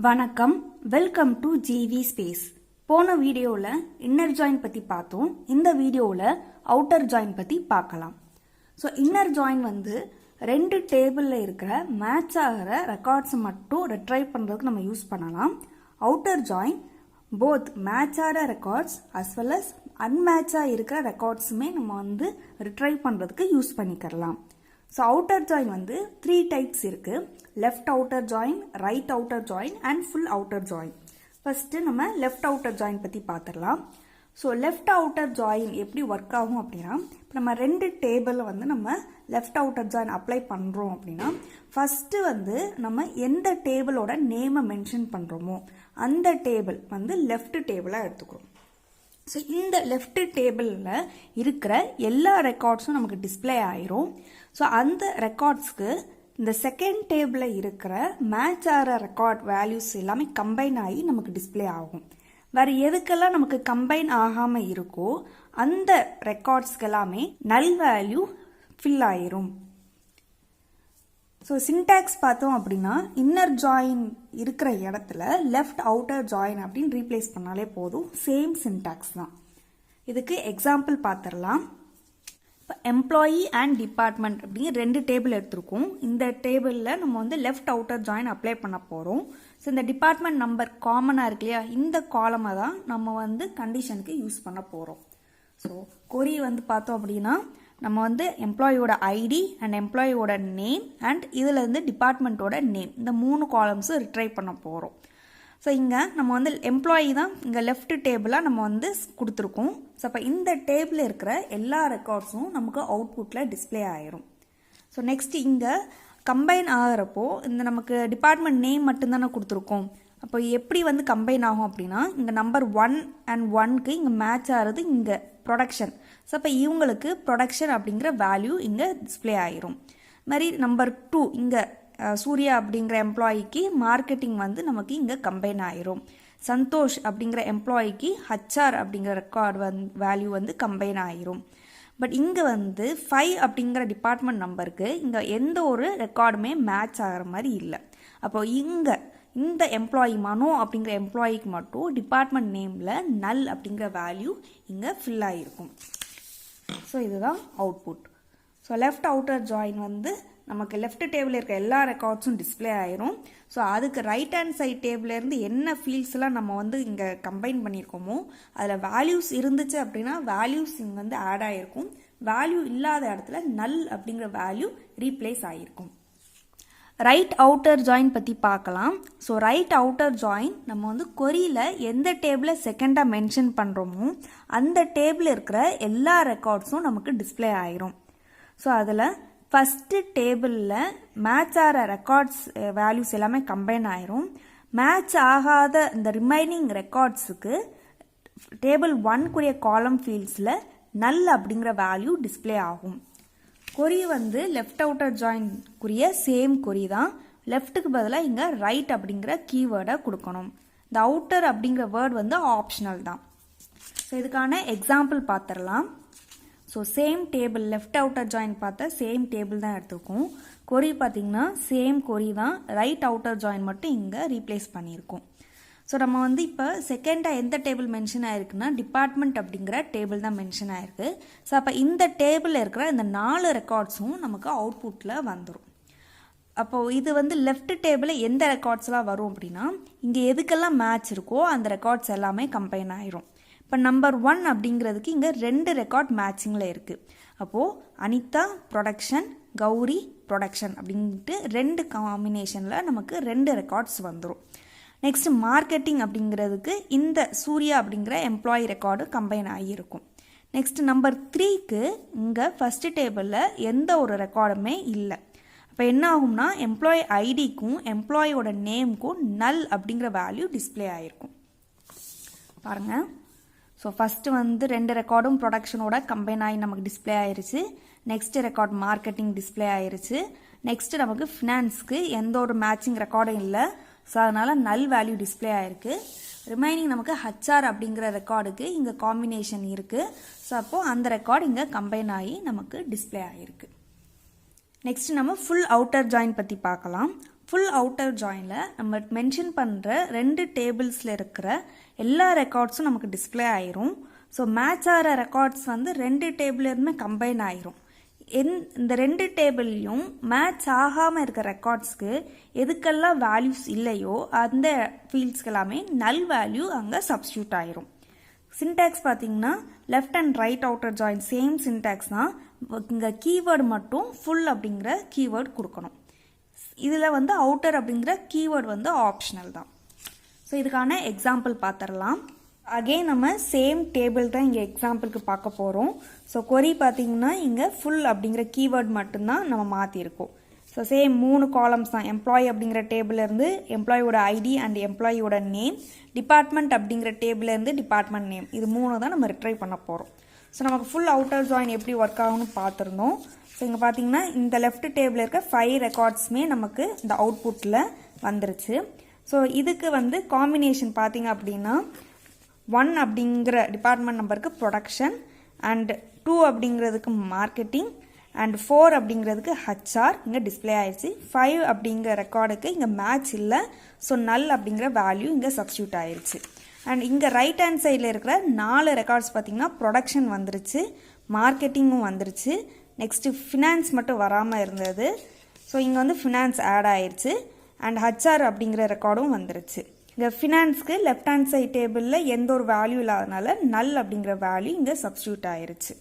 வணக்கம், welcome to gvspace. போன வீடியோவில் இன்னர் ஜாயின் பற்றி பார்த்தோம். இந்த வீடியோவில் அவுட்டர் ஜாயின் பற்றி பார்க்கலாம். ஸோ இன்னர் ஜாயின் வந்து ரெண்டு டேபிளில் இருக்கிற மேட்ச் ஆகிற ரெக்கார்ட்ஸை மட்டும் ரிட்ரைவ் பண்ணுறதுக்கு நம்ம யூஸ் பண்ணலாம். அவுட்டர் ஜாயின் போத் மேட்ச் ஆகிற ரெக்கார்ட்ஸ் அஸ் வெல் அஸ் அன்மேட்சாக இருக்கிற ரெக்கார்ட்ஸுமே நம்ம வந்து ரிட்ரைவ் பண்ணுறதுக்கு யூஸ் பண்ணிக்கலாம். ஸோ அவுட்டர் ஜாயின் வந்து 3 டைப்ஸ் இருக்கு. Left outer join, right outer join and full outer join. First நம்ம லெஃப்ட் அவுட்டர் ஜாயின் பற்றி பார்த்துடலாம். ஸோ லெஃப்ட் அவுட்டர் ஜாயின் எப்படி ஒர்க் ஆகும் அப்படின்னா, இப்போ நம்ம ரெண்டு டேபிளில் வந்து நம்ம லெஃப்ட் அவுட்டர் ஜாயின் அப்ளை பண்ணுறோம் அப்படின்னா, ஃபஸ்ட்டு வந்து நம்ம எந்த டேபிளோட நேமை மென்ஷன் பண்ணுறோமோ அந்த டேபிள் வந்து லெஃப்ட் டேபிளாக எடுத்துக்கிறோம். ஸோ இந்த லெஃப்ட் டேபிளில் இருக்கிற எல்லா ரெக்கார்ட்ஸும் நமக்கு டிஸ்பிளே ஆயிரும். ஸோ அந்த ரெக்கார்ட்ஸ்க்கு இந்த செகண்ட் டேபிளில் இருக்கிற மேட்ச் ஆகிற ரெக்கார்ட் வேல்யூஸ் எல்லாமே கம்பைன் ஆகி நமக்கு டிஸ்பிளே ஆகும். வேறு எதுக்கெல்லாம் நமக்கு கம்பைன் ஆகாமல் இருக்கோ அந்த ரெக்கார்ட்ஸ்க்கு எல்லாமே நல் வேல்யூ ஃபில் ஆயிரும். ஸோ சின்டாக்ஸ் பார்த்தோம் அப்படின்னா, இன்னர் ஜாயின் இருக்கிற இடத்துல லெஃப்ட் அவுட்டர் ஜாயின் அப்படின்னு ரீப்ளேஸ் பண்ணாலே போதும். சேம் சின்டாக்ஸ் தான். இதுக்கு எக்ஸாம்பிள் பார்த்துடலாம். இப்போ எம்ப்ளாயி அண்ட் டிபார்ட்மெண்ட் அப்படின்னு ரெண்டு டேபிள் எடுத்திருக்கோம். இந்த டேபிளில் நம்ம வந்து லெஃப்ட் அவுட்டர் ஜாயின் அப்ளை பண்ண போகிறோம். ஸோ இந்த டிபார்ட்மெண்ட் நம்பர் காமனாக இருக்கு இல்லையா, இந்த காலமை தான் நம்ம வந்து கண்டிஷனுக்கு யூஸ் பண்ண போகிறோம். ஸோ கொரி வந்து பார்த்தோம் அப்படின்னா, நம்ம வந்து எம்ப்ளாயோட ஐடி அண்ட் எம்ப்ளாயோட நேம் அண்ட் இதில் இருந்து டிபார்ட்மெண்ட்டோட நேம், இந்த 3 காலம்ஸும் ரிட்ரைவ் பண்ண போகிறோம். ஸோ இங்கே நம்ம வந்து எம்ப்ளாயி தான் இங்கே லெஃப்ட் டேபிளாக நம்ம வந்து கொடுத்துருக்கோம். ஸோ அப்போ இந்த டேபிளில் இருக்கிற எல்லா ரெக்கார்ட்ஸும் நமக்கு அவுட்புட்டில் டிஸ்பிளே ஆயிரும். ஸோ நெக்ஸ்ட் இங்கே கம்பைன் ஆகிறப்போ இந்த நமக்கு டிபார்ட்மெண்ட் நேம் மட்டும்தானே கொடுத்துருக்கோம். அப்போ எப்படி வந்து கம்பைன் ஆகும் அப்படின்னா, இங்கே நம்பர் 1 and 1க்கு இங்கே மேட்ச் ஆகிறது இங்கே ப்ரொடக்ஷன். ஸோ அப்போ இவங்களுக்கு ப்ரொடக்ஷன் அப்படிங்கிற வேல்யூ இங்கே டிஸ்பிளே ஆயிரும். மாதிரி நம்பர் 2 இங்கே சூர்யா அப்படிங்கிற எம்ப்ளாயிக்கு மார்க்கெட்டிங் வந்து நமக்கு இங்கே கம்பைன் ஆயிரும். சந்தோஷ் அப்படிங்கிற எம்ப்ளாயிக்கு ஹச்ஆர் அப்படிங்கிற ரெக்கார்டு வேல்யூ வந்து கம்பைன் ஆயிரும். பட் இங்கே வந்து 5 அப்படிங்கிற டிபார்ட்மெண்ட் நம்பருக்கு இங்கே எந்த ஒரு ரெக்கார்டுமே மேட்ச் ஆகிற மாதிரி இல்லை. அப்போ இங்கே இந்த எம்ப்ளாயி மனோ அப்படிங்கிற எம்ப்ளாயிக்கு மட்டும் டிபார்ட்மெண்ட் நேமில் நல் அப்படிங்கிற வேல்யூ இங்கே ஃபில் ஆகிருக்கும். ஸோ இதுதான் output. So left outer join வந்து நமக்கு லெஃப்ட் டேபிளில் இருக்க எல்லா ரெக்கார்ட்ஸும் டிஸ்பிளே ஆயிரும். ஸோ அதுக்கு ரைட் ஹேண்ட் சைட் டேபிள்லேருந்து என்ன ஃபீல்ட்ஸ்லாம் நம்ம வந்து இங்கே கம்பைன் பண்ணியிருக்கோமோ அதில் வேல்யூஸ் இருந்துச்சு அப்படின்னா வேல்யூஸ் இங்கே வந்து ஆட் ஆகிருக்கும். வேல்யூ இல்லாத இடத்துல நல் அப்படிங்கிற வேல்யூ ரீப்ளேஸ் ஆகிருக்கும். ரைட் அவுட்டர் ஜாயின் பற்றி பார்க்கலாம். ஸோ ரைட் அவுட்டர் ஜாயின் நம்ம வந்து கொரியில் எந்த டேபிளை செகண்டாக மென்ஷன் பண்ணுறோமோ அந்த டேபிள் இருக்கிற எல்லா ரெக்கார்ட்ஸும் நமக்கு டிஸ்பிளே ஆயிரும். ஸோ அதில் ஃபஸ்ட்டு டேபிளில் மேட்ச் ஆகிற ரெக்கார்ட்ஸ் வேல்யூஸ் எல்லாமே கம்பைன் ஆயிரும். மேட்ச் ஆகாத இந்த ரிமைனிங் ரெக்கார்ட்ஸுக்கு டேபிள் 1க்குரிய காலம் ஃபீல்ட்ஸில் நல் அப்படிங்கிற வேல்யூ டிஸ்பிளே ஆகும். கொரி வந்து லெஃப்ட் அவுட்டர் ஜாயின்க்குரிய சேம் கொரி தான். லெஃப்ட்டுக்கு பதிலாக இங்கே ரைட் அப்படிங்கிற கீவேர்டை கொடுக்கணும். இந்த அவுட்டர் அப்படிங்கிற வேர்ட் வந்து ஆப்ஷனல் தான். ஸோ இதுக்கான எக்ஸாம்பிள் பார்த்துடலாம். So same table left outer join பார்த்தா சேம் டேபிள் தான் எடுத்துருக்கோம். கொரி பார்த்தீங்கன்னா சேம் கொரி தான், ரைட் அவுட்டர் ஜாயின் மட்டும் இங்கே ரீப்ளேஸ் பண்ணியிருக்கோம். ஸோ நம்ம வந்து இப்போ செகண்டாக எந்த டேபிள் மென்ஷன் ஆயிருக்குன்னா டிபார்ட்மெண்ட் அப்படிங்கிற டேபிள் தான் மென்ஷன் ஆயிருக்கு. ஸோ அப்போ இந்த டேபிளில் இருக்கிற இந்த 4 ரெக்கார்ட்ஸும் நமக்கு அவுட்புட்டில் வந்துடும். அப்போது இது வந்து லெஃப்ட் டேபிளில் எந்த ரெக்கார்ட்ஸ்லாம் வரும் அப்படின்னா, இங்கே எதுக்கெல்லாம் மேட்ச் இருக்கோ அந்த ரெக்கார்ட்ஸ் எல்லாமே கம்பைன் ஆயிரும். இப்போ நம்பர் 1 அப்படிங்கிறதுக்கு இங்கே 2 ரெக்கார்ட் மேட்சிங்கில் இருக்குது. அப்போது அனிதா ப்ரொடக்ஷன், கௌரி ப்ரொடக்ஷன் அப்படின்ட்டு 2 காம்பினேஷனில் நமக்கு 2 ரெக்கார்ட்ஸ் வந்துடும். நெக்ஸ்ட் மார்க்கெட்டிங் அப்படிங்கிறதுக்கு இந்த சூர்யா அப்படிங்கிற எம்ப்ளாயி ரெக்கார்டு கம்பைன் ஆகியிருக்கும். நெக்ஸ்ட் நம்பர் 3க்கு இங்கே ஃபஸ்ட்டு டேபிளில் எந்த ஒரு ரெக்கார்டுமே இல்லை. அப்போ என்ன ஆகும்னா எம்ப்ளாயி ஐடிக்கும் எம்ப்ளாயோட நேமுக்கும் நல் அப்படிங்கிற வேல்யூ டிஸ்பிளே ஆகிருக்கும். பாருங்கள். ஸோ ஃபஸ்ட்டு வந்து 2 ரெக்கார்டும் ப்ரொடக்ஷனோட கம்பைன் ஆகி நமக்கு டிஸ்பிளே ஆயிருச்சு. நெக்ஸ்ட் ரெக்கார்ட் மார்க்கெட்டிங் டிஸ்பிளே ஆயிருச்சு. நெக்ஸ்ட் நமக்கு ஃபினான்ஸ்க்கு எந்த ஒரு மேட்சிங் ரெக்கார்டும் இல்லை. ஸோ அதனால் நல் வேல்யூ டிஸ்பிளே ஆயிருக்கு. ரிமைனிங் நமக்கு ஹச்ஆர் அப்படிங்கிற ரெக்கார்டுக்கு இங்கே காம்பினேஷன் இருக்குது. ஸோ அப்போது அந்த ரெக்கார்டு இங்கே கம்பைன் ஆகி நமக்கு டிஸ்பிளே ஆகிருக்கு. நெக்ஸ்ட் நம்ம ஃபுல் அவுட்டர் ஜாயின் பற்றி பார்க்கலாம். ஃபுல் அவுட்டர் ஜாயினில் நம்ம மென்ஷன் பண்ணுற 2 டேபிள்ஸில் இருக்கிற எல்லா ரெக்கார்ட்ஸும் நமக்கு டிஸ்பிளே ஆயிரும். ஸோ மேட்ச் ஆகிற ரெக்கார்ட்ஸ் வந்து 2 டேபிள்லேருந்துமே கம்பைன் ஆயிரும். இந்த 2 டேபிள்லையும் மேட்ச் ஆகாமல் இருக்க ரெக்கார்ட்ஸ்க்கு எதுக்கெல்லாம் வேல்யூஸ் இல்லையோ அந்த ஃபீல்ட்ஸ்க்கு எல்லாமே நல் வேல்யூ அங்கே சப்ஸ்டியூட் ஆயிரும். சின்டாக்ஸ் பார்த்தீங்கன்னா left and right outer join same syntax தான். இங்கே கீவேர்டு மட்டும் ஃபுல் அப்படிங்கிற கீவேர்டு கொடுக்கணும். இதில் வந்து அவுட்டர் அப்படிங்கிற கீவேர்டு வந்து ஆப்ஷனல் தான். ஸோ இதுக்கான எக்ஸாம்பிள் பார்த்துடலாம். அகெயின் நம்ம சேம் டேபிள் தான் இங்கே எக்ஸாம்பிளுக்கு பார்க்க போகிறோம். ஸோ கொரி பார்த்தீங்கன்னா இங்கே ஃபுல் அப்படிங்கிற கீவேர்டு மட்டும்தான் நம்ம மாற்றிருக்கோம். ஸோ சேம் 3 காலம்ஸ் தான். எம்ப்ளாயி அப்படிங்கிற டேபிள்லேருந்து எம்ப்ளாயோட ஐடி அண்ட் எம்ப்ளாயோட நேம், டிபார்ட்மெண்ட் அப்படிங்கிற டேபிள்லேருந்து டிபார்ட்மெண்ட் நேம், இது 3 தான் நம்ம ரிட்ரைவ் பண்ண போகிறோம். ஸோ நமக்கு ஃபுல் அவுட்டர் ஜாயின் எப்படி ஒர்க் ஆகும்னு பார்த்துருந்தோம். ஸோ இங்கே பார்த்தீங்கன்னா இந்த லெஃப்ட் டேபிள் இருக்க 5 ரெக்கார்ட்ஸுமே நமக்கு இந்த அவுட்புட்டில் வந்துருச்சு. ஸோ இதுக்கு வந்து காம்பினேஷன் பார்த்தீங்க அப்படின்னா 1 அப்படிங்கிற டிபார்ட்மெண்ட் நம்பருக்கு ப்ரொடக்ஷன் அண்ட் 2 அப்படிங்கிறதுக்கு மார்க்கெட்டிங் அண்ட் 4 அப்படிங்கிறதுக்கு ஹச்ஆர் இங்கே டிஸ்பிளே ஆயிடுச்சு. 5 அப்படிங்கிற ரெக்கார்டுக்கு இங்கே மேட்ச் இல்லை. ஸோ நல் அப்படிங்கிற வேல்யூ இங்கே சப்ஸ்டியூட் ஆயிடுச்சு. அண்ட் இங்கே ரைட் ஹேண்ட் சைடில் இருக்கிற 4 ரெக்கார்ட்ஸ் பார்த்தீங்கன்னா ப்ரொடக்ஷன் வந்துருச்சு, மார்க்கெட்டிங்கும் வந்துருச்சு, நெக்ஸ்ட்டு ஃபினான்ஸ் மட்டும் வராமல் இருந்தது. ஸோ இங்கே வந்து ஃபினான்ஸ் ஆட் ஆயிடுச்சு அண்ட் ஹச்ஆர் அப்படிங்கிற ரெக்கார்டும் வந்துருச்சு. இங்கே ஃபினான்ஸ்க்கு லெஃப்ட் ஹேண்ட் சைட் டேபிளில் எந்த ஒரு வேல்யூ இல்லாதனால நல் அப்படிங்கிற வேல்யூ இங்கே சப்ஸ்டியூட் ஆயிடுச்சு.